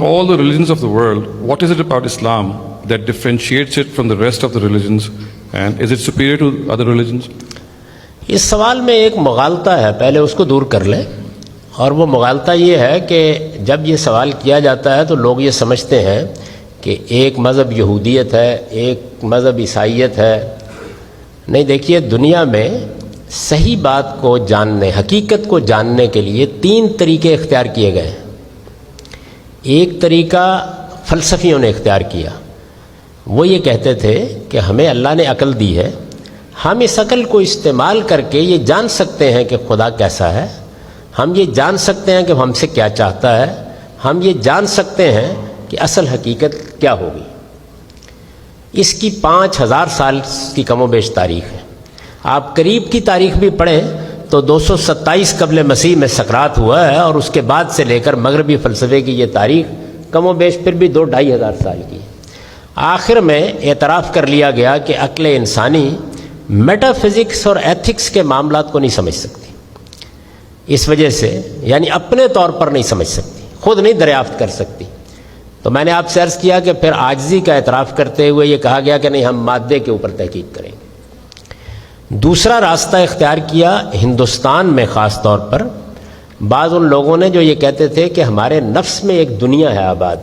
all the religions of the world, what is it about Islam that differentiates it from the rest of the religions, and is it superior to other religions? اس سوال میں ایک مغالطہ ہے، پہلے اس کو دور کر لیں. اور وہ مغالطہ یہ ہے کہ جب یہ سوال کیا جاتا ہے تو لوگ یہ سمجھتے ہیں کہ ایک مذہب یہودیت ہے، ایک مذہب عیسائیت ہے. نہیں، دیکھیے، دنیا میں صحیح بات کو جاننے، حقیقت کو جاننے کے لیے 3 طریقے اختیار کیے گئے ہیں. ایک طریقہ فلسفیوں نے اختیار کیا. وہ یہ کہتے تھے کہ ہمیں اللہ نے عقل دی ہے، ہم اس عقل کو استعمال کر کے یہ جان سکتے ہیں کہ خدا کیسا ہے، ہم یہ جان سکتے ہیں کہ ہم سے کیا چاہتا ہے، ہم یہ جان سکتے ہیں کہ اصل حقیقت کیا ہوگی. اس کی 5000 سال کی کم و بیش تاریخ ہے. آپ قریب کی تاریخ بھی پڑھیں تو 227 قبل مسیح میں سقراط ہوا ہے، اور اس کے بعد سے لے کر مغربی فلسفے کی یہ تاریخ کم و بیش پھر بھی 2-2.5 ہزار سال کی ہے. آخر میں اعتراف کر لیا گیا کہ عقل انسانی میٹا فزکس اور ایتھکس کے معاملات کو نہیں سمجھ سکتی. اس وجہ سے یعنی اپنے طور پر نہیں سمجھ سکتی، خود نہیں دریافت کر سکتی. تو میں نے آپ سے عرض کیا کہ پھر عاجزی کا اعتراف کرتے ہوئے یہ کہا گیا کہ نہیں، ہم مادے کے اوپر تحقیق کریں گے. دوسرا راستہ اختیار کیا ہندوستان میں خاص طور پر بعض ان لوگوں نے جو یہ کہتے تھے کہ ہمارے نفس میں ایک دنیا ہے آباد.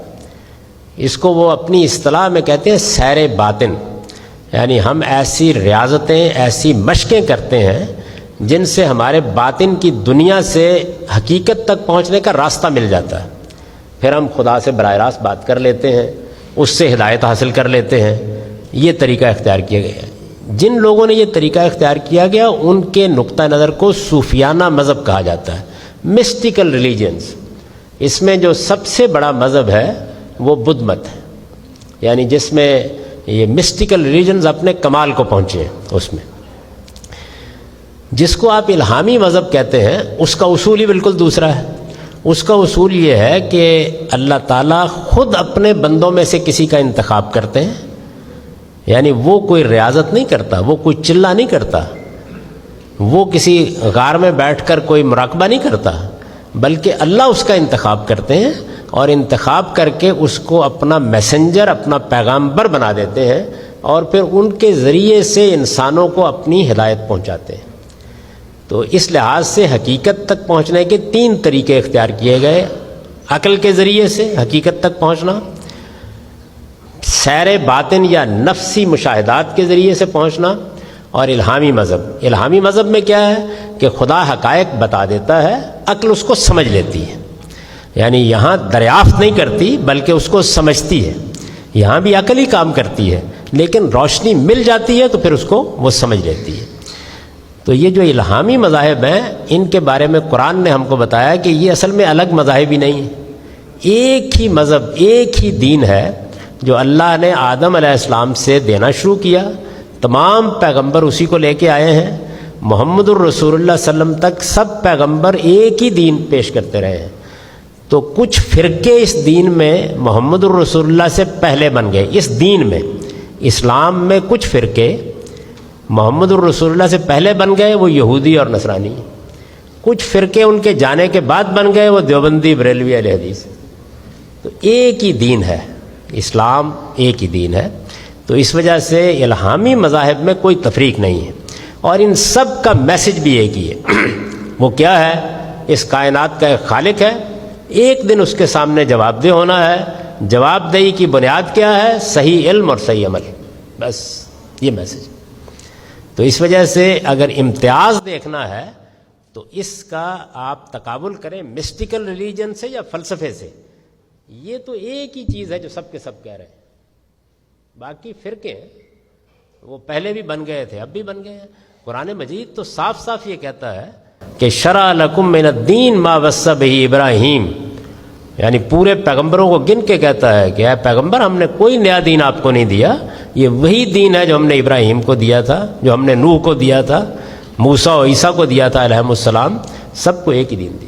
اس کو وہ اپنی اصطلاح میں کہتے ہیں سیر باطن، یعنی ہم ایسی ریاضتیں، ایسی مشقیں کرتے ہیں جن سے ہمارے باطن کی دنیا سے حقیقت تک پہنچنے کا راستہ مل جاتا ہے. پھر ہم خدا سے براہ راست بات کر لیتے ہیں، اس سے ہدایت حاصل کر لیتے ہیں. یہ طریقہ اختیار کیا گیا ہے. جن لوگوں نے یہ طریقہ اختیار کیا گیا ان کے نقطہ نظر کو صوفیانہ مذہب کہا جاتا ہے، مسٹیکل ریلیجنز. اس میں جو سب سے بڑا مذہب ہے وہ بدھ مت ہے، یعنی جس میں یہ مسٹیکل ریلیجنز اپنے کمال کو پہنچے ہیں. اس میں جس کو آپ الہامی مذہب کہتے ہیں اس کا اصول ہی بالکل دوسرا ہے. اس کا اصول یہ ہے کہ اللہ تعالیٰ خود اپنے بندوں میں سے کسی کا انتخاب کرتے ہیں. یعنی وہ کوئی ریاضت نہیں کرتا، وہ کوئی چلہ نہیں کرتا، وہ کسی غار میں بیٹھ کر کوئی مراقبہ نہیں کرتا، بلکہ اللہ اس کا انتخاب کرتے ہیں اور انتخاب کر کے اس کو اپنا میسنجر، اپنا پیغامبر بنا دیتے ہیں، اور پھر ان کے ذریعے سے انسانوں کو اپنی ہدایت پہنچاتے ہیں. تو اس لحاظ سے حقیقت تک پہنچنے کے 3 طریقے اختیار کیے گئے: عقل کے ذریعے سے حقیقت تک پہنچنا، سیر باطن یا نفسی مشاہدات کے ذریعے سے پہنچنا، اور الہامی مذہب. الہامی مذہب میں کیا ہے کہ خدا حقائق بتا دیتا ہے، عقل اس کو سمجھ لیتی ہے. یعنی یہاں دریافت نہیں کرتی بلکہ اس کو سمجھتی ہے. یہاں بھی عقل ہی کام کرتی ہے، لیکن روشنی مل جاتی ہے تو پھر اس کو وہ سمجھ لیتی ہے. تو یہ جو الہامی مذاہب ہیں ان کے بارے میں قرآن نے ہم کو بتایا کہ یہ اصل میں الگ مذاہب ہی نہیں ہیں، ایک ہی مذہب، ایک ہی دین ہے جو اللہ نے آدم علیہ السلام سے دینا شروع کیا. تمام پیغمبر اسی کو لے کے آئے ہیں. محمد الرسول اللہ صلی اللہ علیہ وسلم تک سب پیغمبر ایک ہی دین پیش کرتے رہے ہیں. تو کچھ فرقے اس دین میں محمد الرسول اللہ سے پہلے بن گئے. اس دین میں، اسلام میں کچھ فرقے محمد الرسول اللہ سے پہلے بن گئے، وہ یہودی اور نصرانی. کچھ فرقے ان کے جانے کے بعد بن گئے، وہ دیوبندی، بریلوی، اہل حدیث. تو ایک ہی دین ہے اسلام، ایک ہی دین ہے. تو اس وجہ سے الہامی مذاہب میں کوئی تفریق نہیں ہے، اور ان سب کا میسج بھی ایک ہی ہے. وہ کیا ہے؟ اس کائنات کا ایک خالق ہے، ایک دن اس کے سامنے جواب دہ ہونا ہے. جواب دہی کی بنیاد کیا ہے؟ صحیح علم اور صحیح عمل. بس یہ میسج. تو اس وجہ سے اگر امتیاز دیکھنا ہے تو اس کا آپ تقابل کریں مسٹیکل ریلیجن سے یا فلسفے سے. یہ تو ایک ہی چیز ہے جو سب کے سب کہہ رہے ہیں. باقی فرقے وہ پہلے بھی بن گئے تھے، اب بھی بن گئے ہیں. قرآن مجید تو صاف صاف یہ کہتا ہے کہ شرع لکم من الدین ما وصی بہ ابراہیم، یعنی پورے پیغمبروں کو گن کے کہتا ہے کہ اے پیغمبر، ہم نے کوئی نیا دین آپ کو نہیں دیا، یہ وہی دین ہے جو ہم نے ابراہیم کو دیا تھا، جو ہم نے نوح کو دیا تھا، موسیٰ و عیسیٰ کو دیا تھا علیہم السلام. سب کو ایک ہی دین دیا.